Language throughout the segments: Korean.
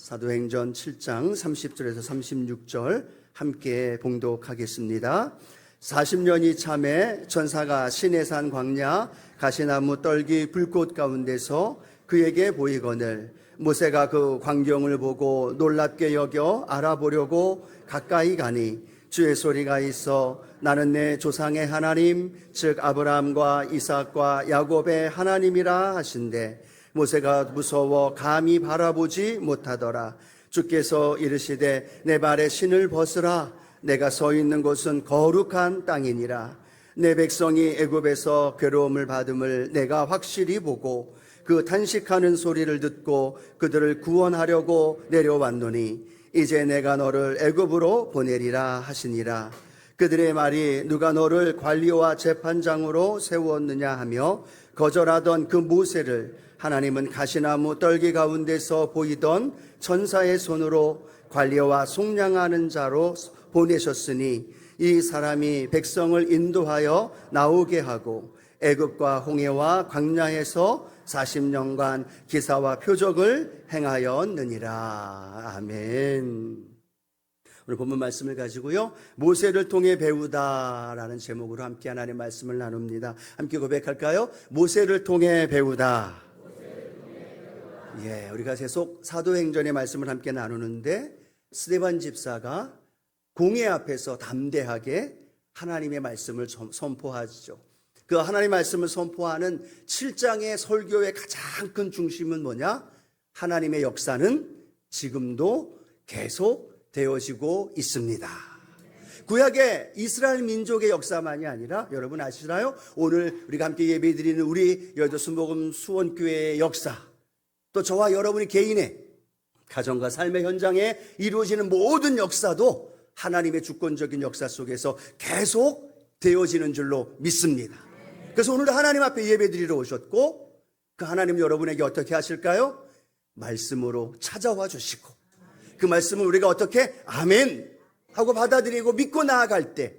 사도행전 7장 30절에서 36절 함께 봉독하겠습니다. 40년이 참에 천사가 시내산 광야 가시나무 떨기 불꽃 가운데서 그에게 보이거늘 모세가 그 광경을 보고 놀랍게 여겨 알아보려고 가까이 가니 주의 소리가 있어 나는 내 조상의 하나님 즉 아브라함과 이삭과 야곱의 하나님이라 하신대 모세가 무서워 감히 바라보지 못하더라. 주께서 이르시되 내 발에 신을 벗으라. 내가 서 있는 곳은 거룩한 땅이니라. 내 백성이 애굽에서 괴로움을 받음을 내가 확실히 보고 그 탄식하는 소리를 듣고 그들을 구원하려고 내려왔노니 이제 내가 너를 애굽으로 보내리라 하시니라. 그들의 말이 누가 너를 관리와 재판장으로 세웠느냐 하며 거절하던 그 모세를 하나님은 가시나무 떨기 가운데서 보이던 천사의 손으로 관리와 속량하는 자로 보내셨으니 이 사람이 백성을 인도하여 나오게 하고 애굽과 홍해와 광야에서 40년간 기사와 표적을 행하였느니라. 아멘. 오늘 본문 말씀을 가지고요, 모세를 통해 배우다라는 제목으로 함께 하나님의 말씀을 나눕니다. 함께 고백할까요? 모세를 통해 배우다. 예, 우리가 계속 사도행전의 말씀을 함께 나누는데 스데반 집사가 공회 앞에서 담대하게 하나님의 말씀을 선포하죠. 그 하나님의 말씀을 선포하는 7장의 설교의 가장 큰 중심은 뭐냐? 하나님의 역사는 지금도 계속 되어지고 있습니다. 구약의 이스라엘 민족의 역사만이 아니라 여러분 아시나요? 오늘 우리가 함께 예배드리는 우리 여의도 순복음 수원교회의 역사, 또 저와 여러분이 개인의 가정과 삶의 현장에 이루어지는 모든 역사도 하나님의 주권적인 역사 속에서 계속 되어지는 줄로 믿습니다. 그래서 오늘도 하나님 앞에 예배드리러 오셨고 그 하나님 여러분에게 어떻게 하실까요? 말씀으로 찾아와 주시고 그 말씀을 우리가 어떻게 아멘 하고 받아들이고 믿고 나아갈 때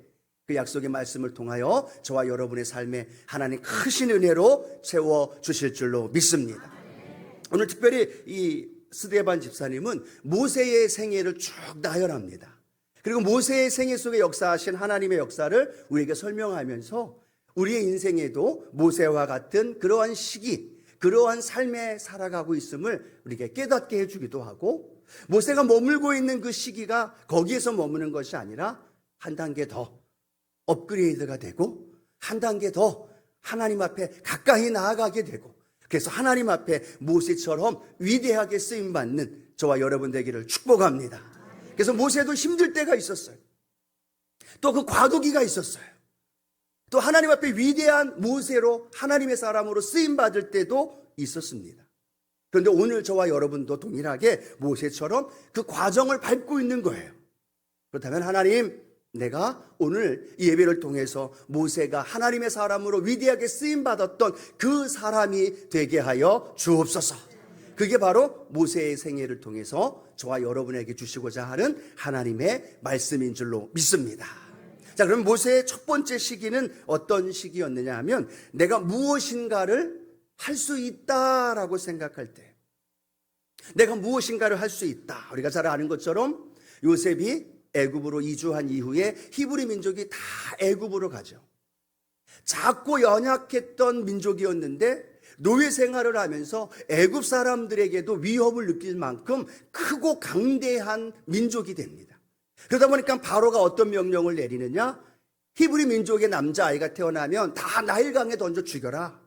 그 약속의 말씀을 통하여 저와 여러분의 삶에 하나님 크신 은혜로 채워주실 줄로 믿습니다. 오늘 특별히 이 스데반 집사님은 모세의 생애를 쭉 나열합니다. 그리고 모세의 생애 속에 역사하신 하나님의 역사를 우리에게 설명하면서 우리의 인생에도 모세와 같은 그러한 시기, 그러한 삶에 살아가고 있음을 우리에게 깨닫게 해주기도 하고, 모세가 머물고 있는 그 시기가 거기에서 머무는 것이 아니라 한 단계 더 업그레이드가 되고 한 단계 더 하나님 앞에 가까이 나아가게 되고, 그래서 하나님 앞에 모세처럼 위대하게 쓰임받는 저와 여러분 되기를 축복합니다. 그래서 모세도 힘들 때가 있었어요. 또 그 과도기가 있었어요. 또 하나님 앞에 위대한 모세로 하나님의 사람으로 쓰임받을 때도 있었습니다. 그런데 오늘 저와 여러분도 동일하게 모세처럼 그 과정을 밟고 있는 거예요. 그렇다면 하나님, 내가 오늘 이 예배를 통해서 모세가 하나님의 사람으로 위대하게 쓰임받았던 그 사람이 되게 하여 주옵소서. 그게 바로 모세의 생애를 통해서 저와 여러분에게 주시고자 하는 하나님의 말씀인 줄로 믿습니다. 자, 그럼 모세의 첫 번째 시기는 어떤 시기였느냐 하면 내가 무엇인가를 할 수 있다라고 생각할 때, 내가 무엇인가를 할 수 있다. 우리가 잘 아는 것처럼 요셉이 애굽으로 이주한 이후에 히브리 민족이 다 애굽으로 가죠. 작고 연약했던 민족이었는데 노예 생활을 하면서 애굽 사람들에게도 위협을 느낄 만큼 크고 강대한 민족이 됩니다. 그러다 보니까 바로가 어떤 명령을 내리느냐? 히브리 민족의 남자아이가 태어나면 다 나일강에 던져 죽여라.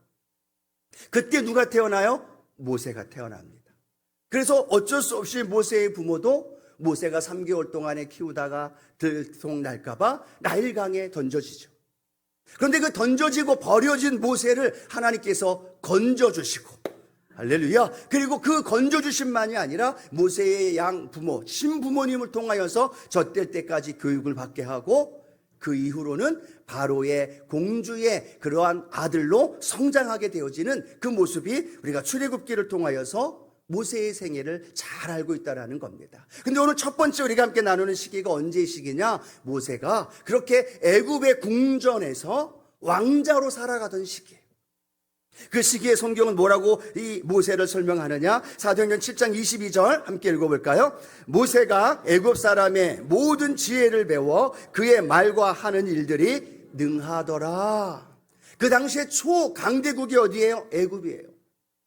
그때 누가 태어나요? 모세가 태어납니다. 그래서 어쩔 수 없이 모세의 부모도 모세가 3개월 동안에 키우다가 들통날까봐 나일강에 던져지죠. 그런데 그 던져지고 버려진 모세를 하나님께서 건져주시고, 할렐루야. 그리고 그 건져주심만이 아니라 모세의 양 부모, 신부모님을 통하여서 젖될 때까지 교육을 받게 하고 그 이후로는 바로의 공주의 그러한 아들로 성장하게 되어지는 그 모습이 우리가 출애굽기를 통하여서 모세의 생애를 잘 알고 있다는 겁니다. 근데 오늘 첫 번째 우리가 함께 나누는 시기가 언제의 시기냐? 모세가 그렇게 애굽의 궁전에서 왕자로 살아가던 시기예요. 그 시기에 성경은 뭐라고 이 모세를 설명하느냐? 사도행전 7장 22절 함께 읽어볼까요? 모세가 애굽 사람의 모든 지혜를 배워 그의 말과 하는 일들이 능하더라. 그 당시에 초강대국이 어디예요? 애굽이에요.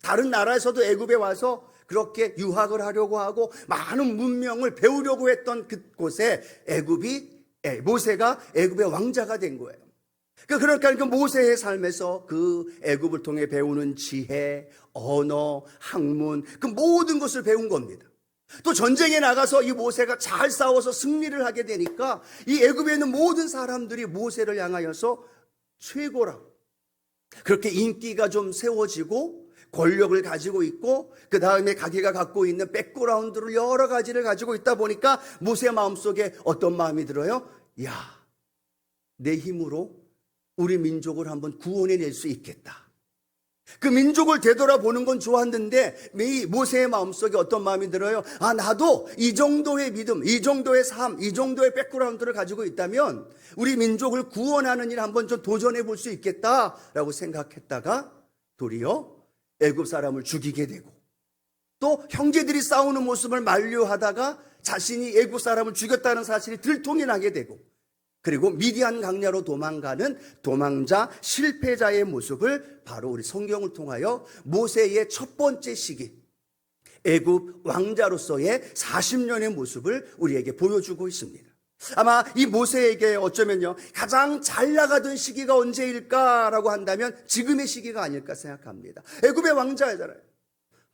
다른 나라에서도 애굽에 와서 그렇게 유학을 하려고 하고 많은 문명을 배우려고 했던 그곳에 모세가 애굽의 왕자가 된 거예요. 그러니까 그 모세의 삶에서 그 애굽을 통해 배우는 지혜, 언어, 학문, 그 모든 것을 배운 겁니다. 또 전쟁에 나가서 이 모세가 잘 싸워서 승리를 하게 되니까 이 애굽에 있는 모든 사람들이 모세를 향하여서 최고라고, 그렇게 인기가 좀 세워지고 권력을 가지고 있고 그 다음에 자기가 갖고 있는 백그라운드를 여러 가지를 가지고 있다 보니까 모세 마음속에 어떤 마음이 들어요? 야, 내 힘으로 우리 민족을 한번 구원해낼 수 있겠다. 그 민족을 되돌아보는 건 좋았는데 이 모세의 마음속에 어떤 마음이 들어요? 아, 나도 이 정도의 믿음, 이 정도의 삶, 이 정도의 백그라운드를 가지고 있다면 우리 민족을 구원하는 일 한번 좀 도전해 볼 수 있겠다라고 생각했다가 도리어 애굽 사람을 죽이게 되고 또 형제들이 싸우는 모습을 만류하다가 자신이 애굽 사람을 죽였다는 사실이 들통이 나게 되고 그리고 미디안 강야로 도망가는 도망자 실패자의 모습을 바로 우리 성경을 통하여 모세의 첫 번째 시기 애굽 왕자로서의 40년의 모습을 우리에게 보여주고 있습니다. 아마 이 모세에게 어쩌면요 가장 잘 나가던 시기가 언제일까라고 한다면 지금의 시기가 아닐까 생각합니다. 애굽의 왕자잖아요.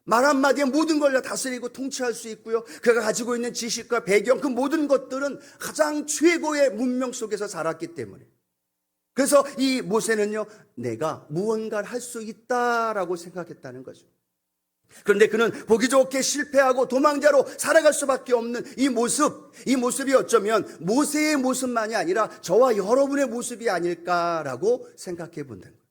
말 한마디에 모든 걸 다 다스리고 통치할 수 있고요. 그가 가지고 있는 지식과 배경, 그 모든 것들은 가장 최고의 문명 속에서 자랐기 때문에. 그래서 이 모세는요, 내가 무언가를 할 수 있다라고 생각했다는 거죠. 그런데 그는 보기 좋게 실패하고 도망자로 살아갈 수밖에 없는 이 모습이 어쩌면 모세의 모습만이 아니라 저와 여러분의 모습이 아닐까라고 생각해 본다는 거예요.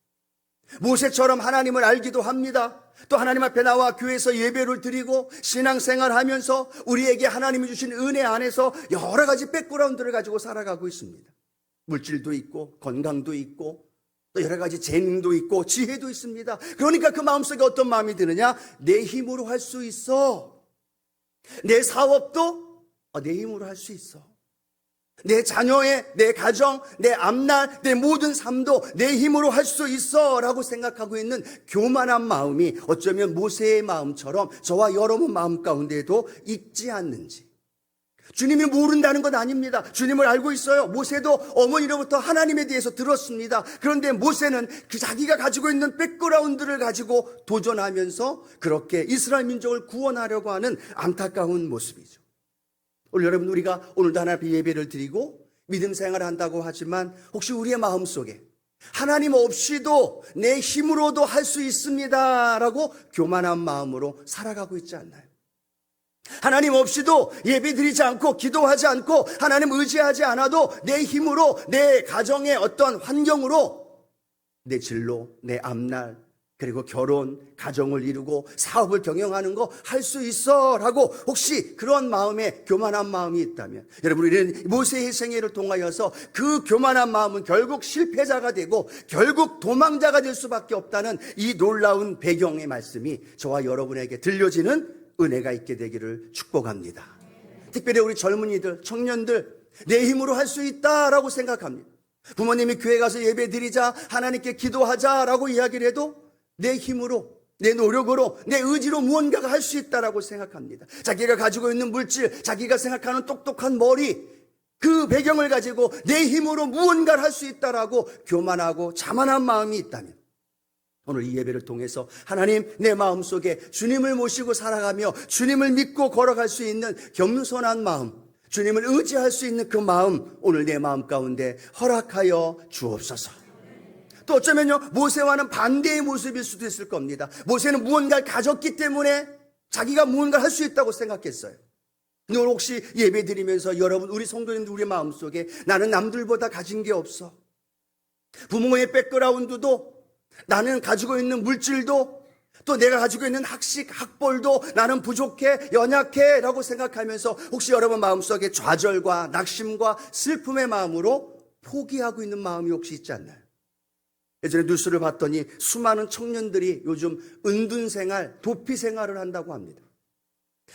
모세처럼 하나님을 알기도 합니다. 또 하나님 앞에 나와 교회에서 예배를 드리고 신앙생활하면서 우리에게 하나님이 주신 은혜 안에서 여러 가지 백그라운드를 가지고 살아가고 있습니다. 물질도 있고 건강도 있고 또 여러 가지 재능도 있고 지혜도 있습니다. 그러니까 그 마음속에 어떤 마음이 드느냐? 내 힘으로 할 수 있어. 내 사업도 내 힘으로 할 수 있어. 내 자녀의, 내 가정, 내 앞날, 내 모든 삶도 내 힘으로 할 수 있어 라고 생각하고 있는 교만한 마음이 어쩌면 모세의 마음처럼 저와 여러분 마음 가운데에도 있지 않는지. 주님이 모른다는 건 아닙니다. 주님을 알고 있어요. 모세도 어머니로부터 하나님에 대해서 들었습니다. 그런데 모세는 그 자기가 가지고 있는 백그라운드를 가지고 도전하면서 그렇게 이스라엘 민족을 구원하려고 하는 안타까운 모습이죠. 오늘 여러분, 우리가 오늘도 하나님 앞에 예배를 드리고 믿음 생활을 한다고 하지만 혹시 우리의 마음속에 하나님 없이도 내 힘으로도 할 수 있습니다 라고 교만한 마음으로 살아가고 있지 않나요? 하나님 없이도 예배 드리지 않고 기도하지 않고 하나님 의지하지 않아도 내 힘으로 내 가정의 어떤 환경으로 내 진로, 내 앞날, 그리고 결혼, 가정을 이루고 사업을 경영하는 거 할 수 있어 라고 혹시 그런 마음에 교만한 마음이 있다면 여러분, 우리는 모세의 생애를 통하여서 그 교만한 마음은 결국 실패자가 되고 결국 도망자가 될 수밖에 없다는 이 놀라운 배경의 말씀이 저와 여러분에게 들려지는 은혜가 있게 되기를 축복합니다. 특별히 우리 젊은이들, 청년들 내 힘으로 할 수 있다라고 생각합니다. 부모님이 교회 가서 예배 드리자, 하나님께 기도하자라고 이야기를 해도 내 힘으로, 내 노력으로, 내 의지로 무언가가 할 수 있다라고 생각합니다. 자기가 가지고 있는 물질, 자기가 생각하는 똑똑한 머리, 그 배경을 가지고 내 힘으로 무언가를 할 수 있다라고 교만하고 자만한 마음이 있다면 오늘 이 예배를 통해서 하나님, 내 마음속에 주님을 모시고 살아가며 주님을 믿고 걸어갈 수 있는 겸손한 마음, 주님을 의지할 수 있는 그 마음, 오늘 내 마음 가운데 허락하여 주옵소서. 또 어쩌면요, 모세와는 반대의 모습일 수도 있을 겁니다. 모세는 무언가를 가졌기 때문에 자기가 무언가를 할 수 있다고 생각했어요. 근데 오늘 혹시 예배 드리면서 여러분, 우리 성도님들, 우리 마음속에 나는 남들보다 가진 게 없어, 부모의 백그라운드도, 나는 가지고 있는 물질도, 또 내가 가지고 있는 학식, 학벌도 나는 부족해, 연약해 라고 생각하면서 혹시 여러분 마음속에 좌절과 낙심과 슬픔의 마음으로 포기하고 있는 마음이 혹시 있지 않나요? 예전에 뉴스를 봤더니 수많은 청년들이 요즘 은둔 생활, 도피 생활을 한다고 합니다.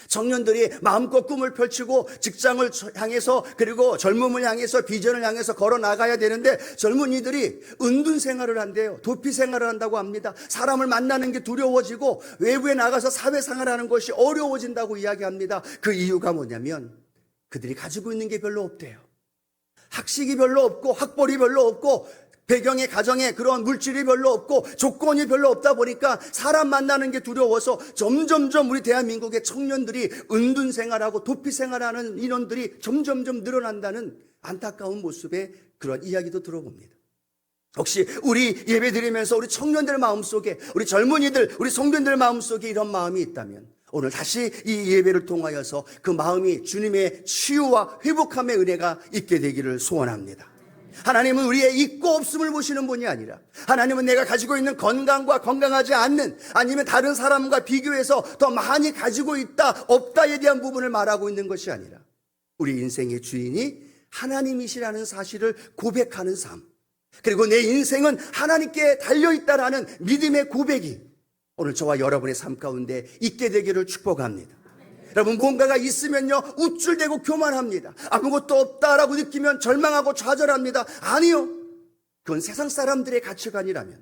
청년들이 마음껏 꿈을 펼치고 직장을 향해서 그리고 젊음을 향해서 비전을 향해서 걸어 나가야 되는데 젊은이들이 은둔 생활을 한대요. 도피 생활을 한다고 합니다. 사람을 만나는 게 두려워지고 외부에 나가서 사회생활하는 것이 어려워진다고 이야기합니다. 그 이유가 뭐냐면 그들이 가지고 있는 게 별로 없대요. 학식이 별로 없고 학벌이 별로 없고 배경에 가정에 그런 물질이 별로 없고 조건이 별로 없다 보니까 사람 만나는 게 두려워서 점점점 우리 대한민국의 청년들이 은둔 생활하고 도피 생활하는 인원들이 점점점 늘어난다는 안타까운 모습의 그런 이야기도 들어봅니다. 혹시 우리 예배 드리면서 우리 청년들 마음속에 우리 젊은이들 우리 성도들 마음속에 이런 마음이 있다면 오늘 다시 이 예배를 통하여서 그 마음이 주님의 치유와 회복함의 은혜가 있게 되기를 소원합니다. 하나님은 우리의 있고 없음을 보시는 분이 아니라 하나님은 내가 가지고 있는 건강과 건강하지 않는 아니면 다른 사람과 비교해서 더 많이 가지고 있다 없다에 대한 부분을 말하고 있는 것이 아니라 우리 인생의 주인이 하나님이시라는 사실을 고백하는 삶, 그리고 내 인생은 하나님께 달려있다라는 믿음의 고백이 오늘 저와 여러분의 삶 가운데 있게 되기를 축복합니다. 여러분 뭔가가 있으면요 우쭐대고 교만합니다. 아무것도 없다라고 느끼면 절망하고 좌절합니다. 아니요, 그건 세상 사람들의 가치관이라면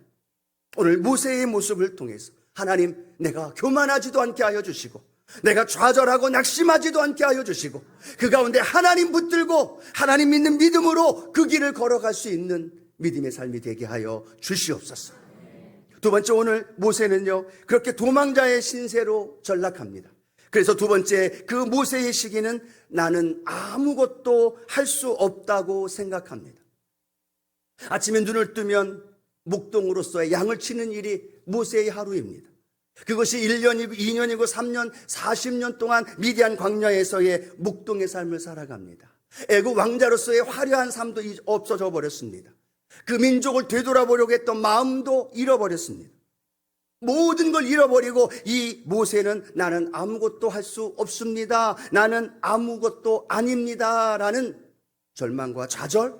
오늘 모세의 모습을 통해서 하나님 내가 교만하지도 않게 하여 주시고 내가 좌절하고 낙심하지도 않게 하여 주시고 그 가운데 하나님 붙들고 하나님 믿는 믿음으로 그 길을 걸어갈 수 있는 믿음의 삶이 되게 하여 주시옵소서. 두 번째, 오늘 모세는요 그렇게 도망자의 신세로 전락합니다. 그래서 두 번째, 그 모세의 시기는 나는 아무것도 할 수 없다고 생각합니다. 아침에 눈을 뜨면 목동으로서의 양을 치는 일이 모세의 하루입니다. 그것이 1년이고 2년이고 3년, 40년 동안 미디안 광야에서의 목동의 삶을 살아갑니다. 애국 왕자로서의 화려한 삶도 없어져 버렸습니다. 그 민족을 되돌아보려고 했던 마음도 잃어버렸습니다. 모든 걸 잃어버리고 이 모세는 나는 아무것도 할 수 없습니다. 나는 아무것도 아닙니다. 라는 절망과 좌절?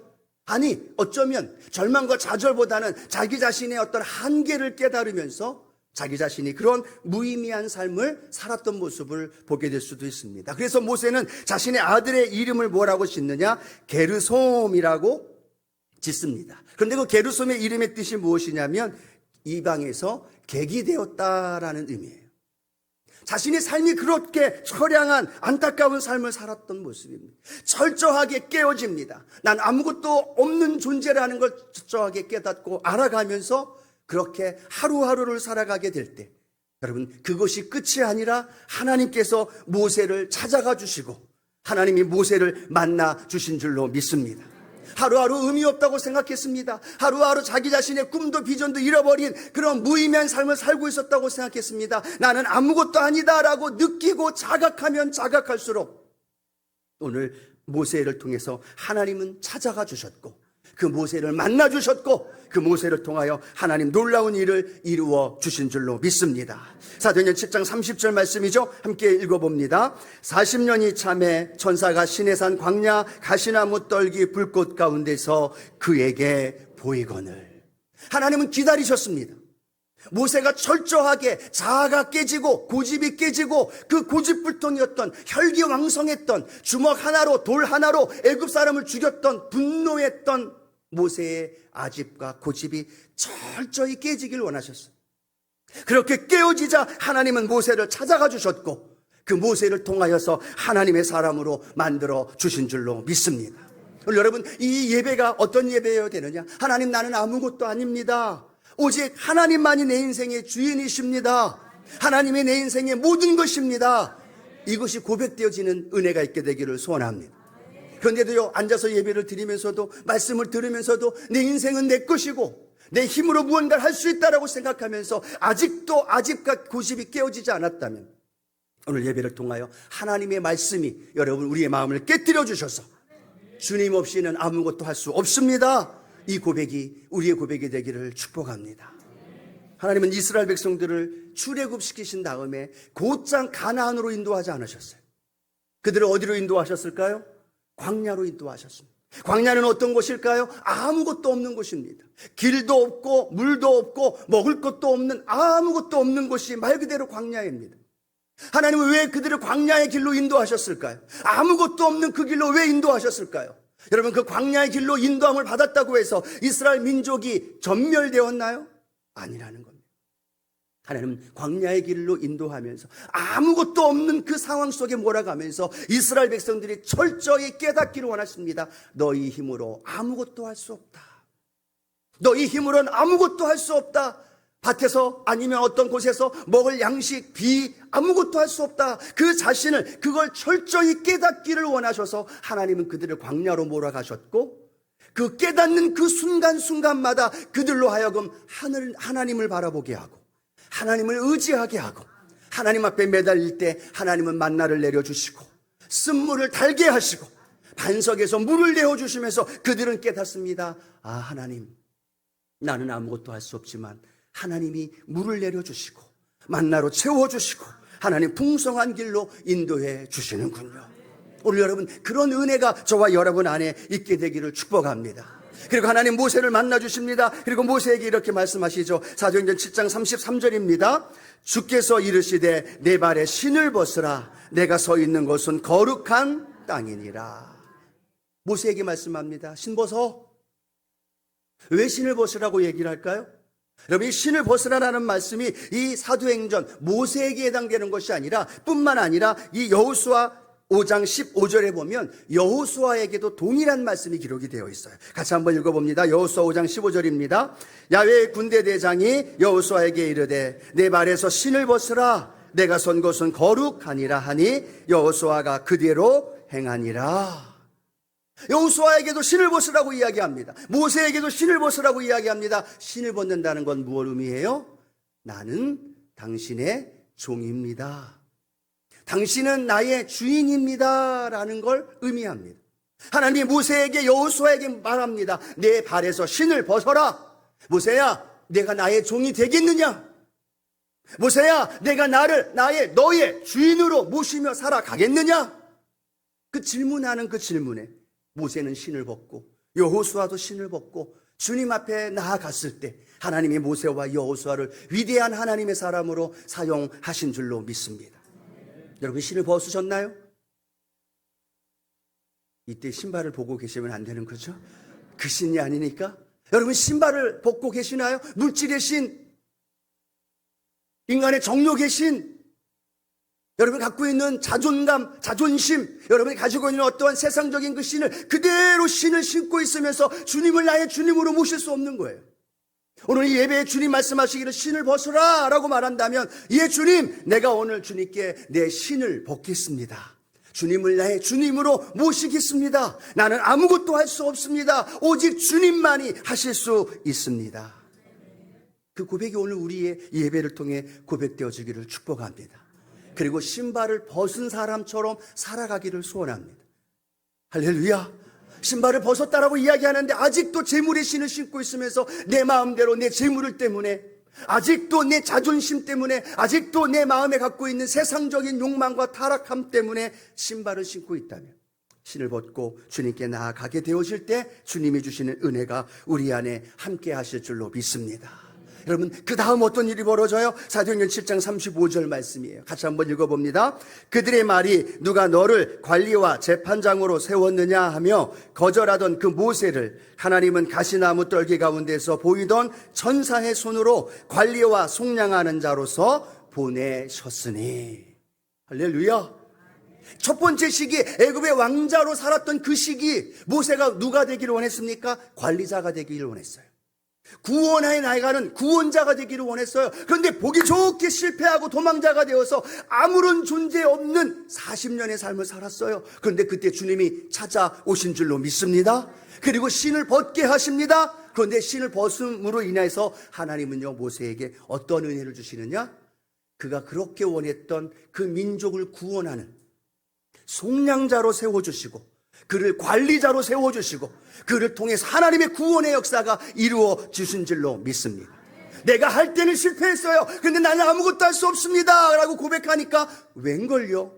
아니, 어쩌면 절망과 좌절보다는 자기 자신의 어떤 한계를 깨달으면서 자기 자신이 그런 무의미한 삶을 살았던 모습을 보게 될 수도 있습니다. 그래서 모세는 자신의 아들의 이름을 뭐라고 짓느냐? 게르솜이라고 짓습니다. 그런데 그 게르솜의 이름의 뜻이 무엇이냐면 이방에서 객이 되었다라는 의미예요. 자신의 삶이 그렇게 처량한 안타까운 삶을 살았던 모습입니다. 철저하게 깨어집니다. 난 아무것도 없는 존재라는 걸 철저하게 깨닫고 알아가면서 그렇게 하루하루를 살아가게 될 때 여러분 그것이 끝이 아니라 하나님께서 모세를 찾아가 주시고 하나님이 모세를 만나 주신 줄로 믿습니다. 하루하루 의미 없다고 생각했습니다. 하루하루 자기 자신의 꿈도 비전도 잃어버린 그런 무의미한 삶을 살고 있었다고 생각했습니다. 나는 아무것도 아니다라고 느끼고 자각하면 자각할수록 오늘 모세를 통해서 하나님은 찾아가 주셨고 그 모세를 만나 주셨고 그 모세를 통하여 하나님 놀라운 일을 이루어 주신 줄로 믿습니다. 사도행전 7장 30절 말씀이죠. 함께 읽어봅니다. 40년이 참에 천사가 시내산 광야 가시나무 떨기 불꽃 가운데서 그에게 보이거늘. 하나님은 기다리셨습니다. 모세가 철저하게 자아가 깨지고 고집이 깨지고 그 고집불통이었던 혈기왕성했던 주먹 하나로 돌 하나로 애굽 사람을 죽였던 분노했던 모세의 아집과 고집이 철저히 깨지길 원하셨어요. 그렇게 깨어지자 하나님은 모세를 찾아가 주셨고 그 모세를 통하여서 하나님의 사람으로 만들어 주신 줄로 믿습니다. 여러분 이 예배가 어떤 예배여야 되느냐? 하나님 나는 아무것도 아닙니다. 오직 하나님만이 내 인생의 주인이십니다. 하나님이 내 인생의 모든 것입니다. 이것이 고백되어지는 은혜가 있게 되기를 소원합니다. 그런데도요 앉아서 예배를 드리면서도 말씀을 들으면서도 내 인생은 내 것이고 내 힘으로 무언가를 할 수 있다라고 생각하면서 아직도 아집과 고집이 깨어지지 않았다면 오늘 예배를 통하여 하나님의 말씀이 여러분 우리의 마음을 깨뜨려 주셔서 주님 없이는 아무것도 할 수 없습니다. 이 고백이 우리의 고백이 되기를 축복합니다. 하나님은 이스라엘 백성들을 출애굽시키신 다음에 곧장 가나안으로 인도하지 않으셨어요. 그들을 어디로 인도하셨을까요? 광야로 인도하셨습니다. 광야는 어떤 곳일까요? 아무것도 없는 곳입니다. 길도 없고 물도 없고 먹을 것도 없는, 아무것도 없는 곳이 말 그대로 광야입니다. 하나님은 왜 그들을 광야의 길로 인도하셨을까요? 아무것도 없는 그 길로 왜 인도하셨을까요? 여러분, 그 광야의 길로 인도함을 받았다고 해서 이스라엘 민족이 전멸되었나요? 아니라는 겁니다. 하나님은 광야의 길로 인도하면서 아무것도 없는 그 상황 속에 몰아가면서 이스라엘 백성들이 철저히 깨닫기를 원하십니다. 너희 힘으로 아무것도 할 수 없다. 너희 힘으로는 아무것도 할 수 없다. 밭에서 아니면 어떤 곳에서 먹을 양식, 비, 아무것도 할 수 없다. 그 자신을, 그걸 철저히 깨닫기를 원하셔서 하나님은 그들을 광야로 몰아가셨고, 그 깨닫는 그 순간순간마다 그들로 하여금 하나님을 바라보게 하고, 하나님을 의지하게 하고, 하나님 앞에 매달릴 때 하나님은 만나를 내려주시고, 쓴물을 달게 하시고, 반석에서 물을 내어주시면서 그들은 깨닫습니다. 아, 하나님, 나는 아무것도 할 수 없지만 하나님이 물을 내려주시고 만나로 채워주시고 하나님 풍성한 길로 인도해 주시는군요. 오늘 여러분, 그런 은혜가 저와 여러분 안에 있게 되기를 축복합니다. 그리고 하나님 모세를 만나 주십니다. 그리고 모세에게 이렇게 말씀하시죠. 사도행전 7장 33절입니다. 주께서 이르시되 내 발에 신을 벗으라. 내가 서 있는 곳은 거룩한 땅이니라. 모세에게 말씀합니다. 신 벗어. 왜 신을 벗으라고 얘기를 할까요? 여러분, 이 신을 벗으라라는 말씀이 이 사도행전 모세에게 해당되는 것이 아니라 뿐만 아니라 이 여호수아 5장 15절에 보면 여호수아에게도 동일한 말씀이 기록이 되어 있어요. 같이 한번 읽어봅니다. 여호수아 5장 15절입니다. 야훼의 군대 대장이 여호수아에게 이르되 내 발에서 신을 벗으라. 내가 선 곳은 거룩하니라 하니 여호수아가 그대로 행하니라. 여호수아에게도 신을 벗으라고 이야기합니다. 모세에게도 신을 벗으라고 이야기합니다. 신을 벗는다는 건 무엇을 의미해요? 나는 당신의 종입니다. 당신은 나의 주인입니다 라는 걸 의미합니다. 하나님이 모세에게, 여호수아에게 말합니다. 내 발에서 신을 벗어라. 모세야, 내가 나의 종이 되겠느냐? 모세야, 내가 너의 주인으로 모시며 살아가겠느냐? 그 질문하는 그 질문에 모세는 신을 벗고 여호수아도 신을 벗고 주님 앞에 나아갔을 때 하나님이 모세와 여호수아를 위대한 하나님의 사람으로 사용하신 줄로 믿습니다. 여러분, 신을 벗으셨나요? 이때 신발을 보고 계시면 안 되는 거죠? 그 신이 아니니까. 여러분, 신발을 벗고 계시나요? 물질의 신, 인간의 정욕의 신, 여러분 갖고 있는 자존감, 자존심, 여러분이 가지고 있는 어떠한 세상적인 그 신을 그대로 신을 신고 있으면서 주님을 나의 주님으로 모실 수 없는 거예요. 오늘 이 예배에 주님 말씀하시기를 신을 벗으라 라고 말한다면, 예 주님, 내가 오늘 주님께 내 신을 벗겠습니다. 주님을 나의 주님으로 모시겠습니다. 나는 아무것도 할 수 없습니다. 오직 주님만이 하실 수 있습니다. 그 고백이 오늘 우리의 예배를 통해 고백되어지기를 축복합니다. 그리고 신발을 벗은 사람처럼 살아가기를 소원합니다. 할렐루야. 신발을 벗었다라고 이야기하는데 아직도 재물의 신을 신고 있으면서 내 마음대로 내 재물 때문에, 아직도 내 자존심 때문에, 아직도 내 마음에 갖고 있는 세상적인 욕망과 타락함 때문에 신발을 신고 있다면, 신을 벗고 주님께 나아가게 되어질 때 주님이 주시는 은혜가 우리 안에 함께 하실 줄로 믿습니다. 여러분, 그 다음 어떤 일이 벌어져요? 사도행전 7장 35절 말씀이에요. 같이 한번 읽어봅니다. 그들의 말이 누가 너를 관리와 재판장으로 세웠느냐 하며 거절하던 그 모세를 하나님은 가시나무 떨기 가운데서 보이던 천사의 손으로 관리와 속량하는 자로서 보내셨으니. 할렐루야. 첫 번째 시기, 애굽의 왕자로 살았던 그 시기, 모세가 누가 되기를 원했습니까? 관리자가 되기를 원했어요. 구원하에 나아가는 구원자가 되기를 원했어요. 그런데 보기 좋게 실패하고 도망자가 되어서 아무런 존재 없는 40년의 삶을 살았어요. 그런데 그때 주님이 찾아오신 줄로 믿습니다. 그리고 신을 벗게 하십니다. 그런데 신을 벗음으로 인해서 하나님은요, 모세에게 어떤 은혜를 주시느냐? 그가 그렇게 원했던 그 민족을 구원하는 속량자로 세워주시고, 그를 관리자로 세워주시고, 그를 통해서 하나님의 구원의 역사가 이루어 주신 줄로 믿습니다. 내가 할 때는 실패했어요. 그런데 나는 아무것도 할 수 없습니다 라고 고백하니까 웬걸요?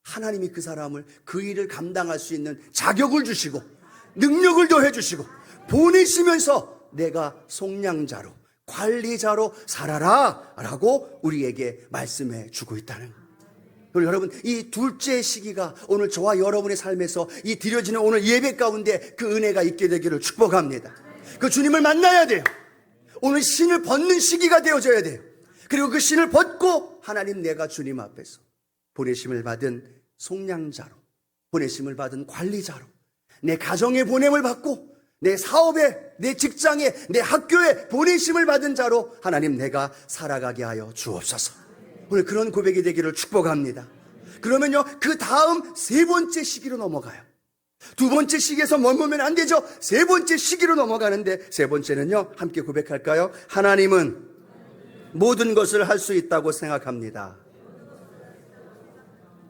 하나님이 그 사람을 그 일을 감당할 수 있는 자격을 주시고 능력을 더해 주시고 보내시면서 내가 속량자로, 관리자로 살아라 라고 우리에게 말씀해 주고 있다는 거예요. 그리고 여러분, 이 둘째 시기가 오늘 저와 여러분의 삶에서 이 드려지는 오늘 예배 가운데 그 은혜가 있게 되기를 축복합니다. 그 주님을 만나야 돼요. 오늘 신을 벗는 시기가 되어져야 돼요. 그리고 그 신을 벗고 하나님, 내가 주님 앞에서 보내심을 받은 속량자로, 보내심을 받은 관리자로, 내 가정에 보냄을 받고 내 사업에, 내 직장에, 내 학교에 보내심을 받은 자로 하나님, 내가 살아가게 하여 주옵소서. 오늘 그런 고백이 되기를 축복합니다. 그러면요, 그 다음 세 번째 시기로 넘어가요. 두 번째 시기에서 머무면 안 되죠. 세 번째 시기로 넘어가는데, 세 번째는요, 함께 고백할까요? 하나님은 모든 것을 할 수 있다고 생각합니다.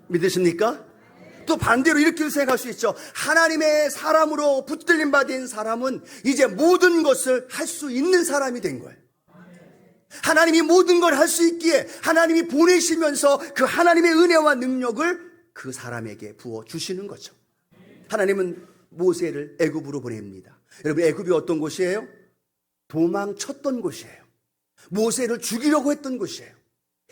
믿으십니까? 또 반대로 이렇게 생각할 수 있죠. 하나님의 사람으로 붙들림 받은 사람은 이제 모든 것을 할 수 있는 사람이 된 거예요. 하나님이 모든 걸 할 수 있기에 하나님이 보내시면서 그 하나님의 은혜와 능력을 그 사람에게 부어 주시는 거죠. 하나님은 모세를 애굽으로 보냅니다. 여러분, 애굽이 어떤 곳이에요? 도망쳤던 곳이에요. 모세를 죽이려고 했던 곳이에요.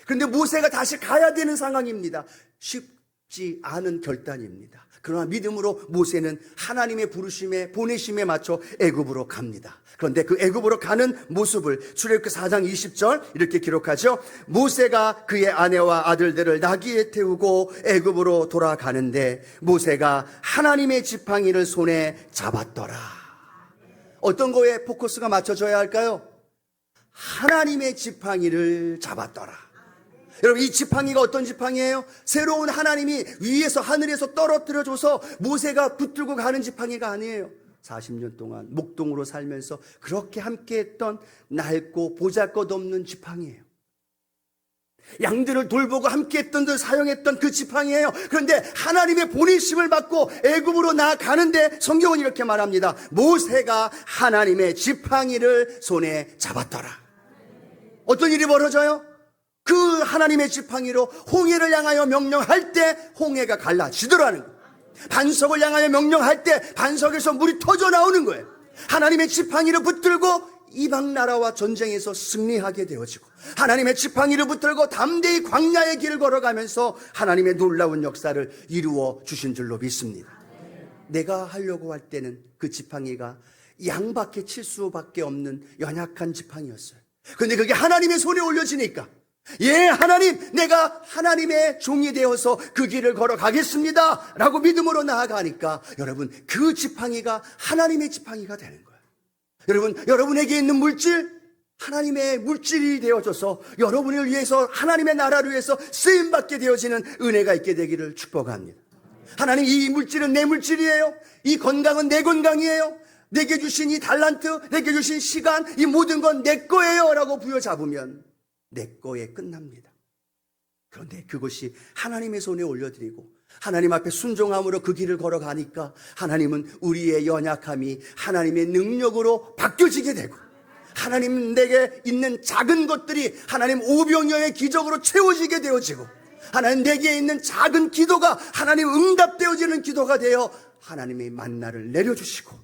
그런데 모세가 다시 가야 되는 상황입니다. 쉽지 않은 결단입니다. 그러나 믿음으로 모세는 하나님의 부르심에, 보내심에 맞춰 애굽으로 갑니다. 그런데 그 애굽으로 가는 모습을 출애굽기 4장 20절 이렇게 기록하죠. 모세가 그의 아내와 아들들을 나귀에 태우고 애굽으로 돌아가는데 모세가 하나님의 지팡이를 손에 잡았더라. 어떤 거에 포커스가 맞춰져야 할까요? 하나님의 지팡이를 잡았더라. 여러분, 이 지팡이가 어떤 지팡이예요? 새로운 하나님이 위에서 하늘에서 떨어뜨려줘서 모세가 붙들고 가는 지팡이가 아니에요. 40년 동안 목동으로 살면서 그렇게 함께했던 낡고 보잘것없는 지팡이에요. 양들을 돌보고 함께했던 들 사용했던 그 지팡이에요. 그런데 하나님의 보내심을 받고 애굽으로 나아가는데 성경은 이렇게 말합니다. 모세가 하나님의 지팡이를 손에 잡았더라. 어떤 일이 벌어져요? 그 하나님의 지팡이로 홍해를 향하여 명령할 때 홍해가 갈라지더라는 거예요. 반석을 향하여 명령할 때 반석에서 물이 터져 나오는 거예요. 하나님의 지팡이를 붙들고 이방 나라와 전쟁에서 승리하게 되어지고, 하나님의 지팡이를 붙들고 담대히 광야의 길을 걸어가면서 하나님의 놀라운 역사를 이루어 주신 줄로 믿습니다. 내가 하려고 할 때는 그 지팡이가 양밖에 칠 수밖에 없는 연약한 지팡이였어요. 그런데 그게 하나님의 손에 올려지니까, 예, 하나님, 내가 하나님의 종이 되어서 그 길을 걸어가겠습니다 라고 믿음으로 나아가니까 여러분, 그 지팡이가 하나님의 지팡이가 되는 거예요. 여러분, 여러분에게 있는 물질, 하나님의 물질이 되어져서 여러분을 위해서, 하나님의 나라를 위해서 쓰임받게 되어지는 은혜가 있게 되기를 축복합니다. 하나님, 이 물질은 내 물질이에요. 이 건강은 내 건강이에요. 내게 주신 이 달란트, 내게 주신 시간, 이 모든 건 내 거예요 라고 부여잡으면 내 거에 끝납니다. 그런데 그것이 하나님의 손에 올려드리고 하나님 앞에 순종함으로 그 길을 걸어가니까 하나님은 우리의 연약함이 하나님의 능력으로 바뀌어지게 되고, 하나님 내게 있는 작은 것들이 하나님 오병이어의 기적으로 채워지게 되어지고, 하나님 내게 있는 작은 기도가 하나님 응답되어지는 기도가 되어 하나님의 만나를 내려주시고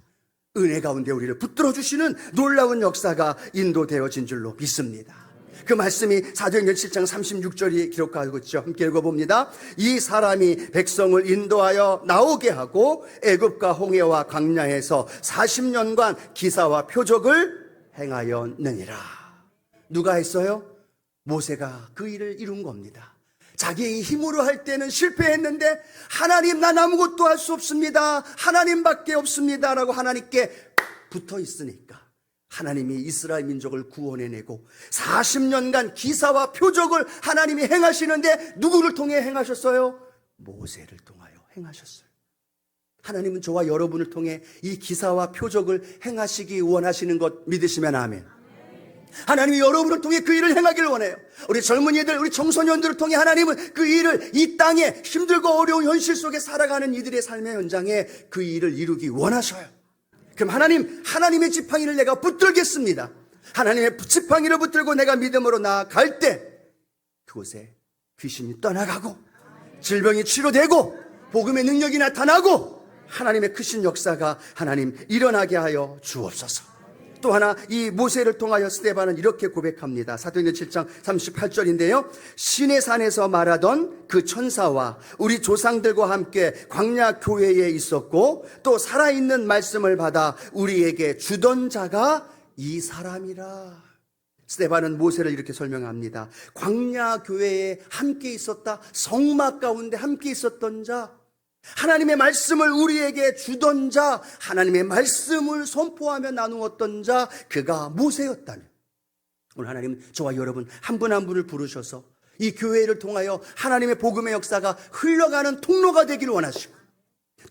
은혜 가운데 우리를 붙들어 주시는 놀라운 역사가 인도되어진 줄로 믿습니다. 그 말씀이 사도행전 7장 36절이 기록하고 있죠. 함께 읽어봅니다. 이 사람이 백성을 인도하여 나오게 하고 애굽과 홍해와 광야에서 40년간 기사와 표적을 행하였느니라. 누가 했어요? 모세가 그 일을 이룬 겁니다. 자기의 힘으로 할 때는 실패했는데 하나님, 난 아무것도 할 수 없습니다, 하나님밖에 없습니다 라고 하나님께 붙어 있으니까 하나님이 이스라엘 민족을 구원해내고 40년간 기사와 표적을 하나님이 행하시는데 누구를 통해 행하셨어요? 모세를 통하여 행하셨어요. 하나님은 저와 여러분을 통해 이 기사와 표적을 행하시기 원하시는 것 믿으시면 아멘. 하나님이 여러분을 통해 그 일을 행하기를 원해요. 우리 젊은이들, 우리 청소년들을 통해 하나님은 그 일을, 이 땅에 힘들고 어려운 현실 속에 살아가는 이들의 삶의 현장에 그 일을 이루기 원하셔요. 그럼 하나님, 하나님의 지팡이를 내가 붙들겠습니다. 하나님의 지팡이를 붙들고 내가 믿음으로 나아갈 때 그곳에 귀신이 떠나가고 질병이 치료되고 복음의 능력이 나타나고 하나님의 크신 역사가 하나님 일어나게 하여 주옵소서. 또 하나 이 모세를 통하여 스데반은 이렇게 고백합니다. 사도행전 7장 38절인데요. 시내 산에서 말하던 그 천사와 우리 조상들과 함께 광야 교회에 있었고 또 살아있는 말씀을 받아 우리에게 주던 자가 이 사람이라. 스데반은 모세를 이렇게 설명합니다. 광야 교회에 함께 있었다. 성막 가운데 함께 있었던 자, 하나님의 말씀을 우리에게 주던 자, 하나님의 말씀을 선포하며 나누었던 자, 그가 모세였다면 오늘 하나님 저와 여러분 한 분 한 분을 부르셔서 이 교회를 통하여 하나님의 복음의 역사가 흘러가는 통로가 되기를 원하시고,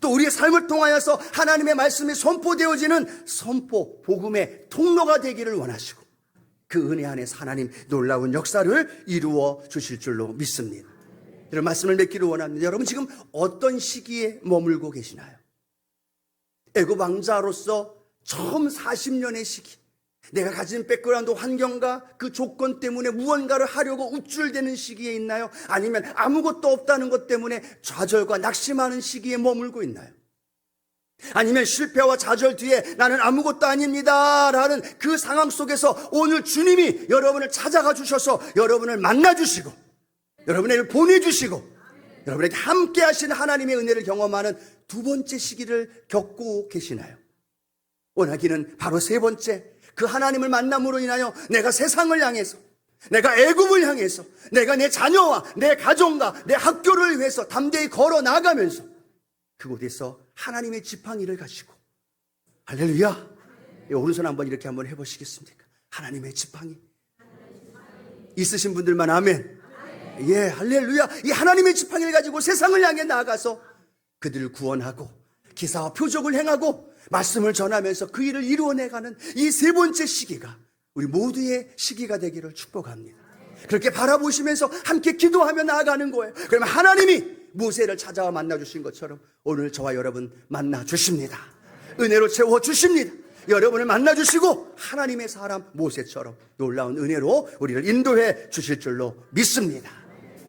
또 우리의 삶을 통하여서 하나님의 말씀이 선포되어지는 선포, 복음의 통로가 되기를 원하시고, 그 은혜 안에서 하나님 놀라운 역사를 이루어 주실 줄로 믿습니다. 이런 말씀을 맺기를 원합니다. 여러분 지금 어떤 시기에 머물고 계시나요? 애굽 왕자로서 처음 40년의 시기, 내가 가진 백그라운드 환경과 그 조건 때문에 무언가를 하려고 우쭐대는 시기에 있나요? 아니면 아무것도 없다는 것 때문에 좌절과 낙심하는 시기에 머물고 있나요? 아니면 실패와 좌절 뒤에 나는 아무것도 아닙니다 라는 그 상황 속에서 오늘 주님이 여러분을 찾아가 주셔서 여러분을 만나 주시고 여러분에게 보내주시고 여러분에게 함께 하시는 하나님의 은혜를 경험하는 두 번째 시기를 겪고 계시나요? 원하기는 바로 세 번째, 그 하나님을 만남으로 인하여 내가 세상을 향해서, 내가 애굽을 향해서, 내가 내 자녀와 내 가정과 내 학교를 위해서 담대히 걸어 나가면서 그곳에서 하나님의 지팡이를 가지고, 할렐루야, 오른손 한번 이렇게 한번 해보시겠습니까? 하나님의 지팡이 있으신 분들만 아멘. 예, 할렐루야. 이 하나님의 지팡이를 가지고 세상을 향해 나아가서 그들을 구원하고 기사와 표적을 행하고 말씀을 전하면서 그 일을 이루어내가는 이 세 번째 시기가 우리 모두의 시기가 되기를 축복합니다. 그렇게 바라보시면서 함께 기도하며 나아가는 거예요. 그러면 하나님이 모세를 찾아와 만나주신 것처럼 오늘 저와 여러분 만나주십니다. 은혜로 채워주십니다. 여러분을 만나주시고 하나님의 사람 모세처럼 놀라운 은혜로 우리를 인도해 주실 줄로 믿습니다.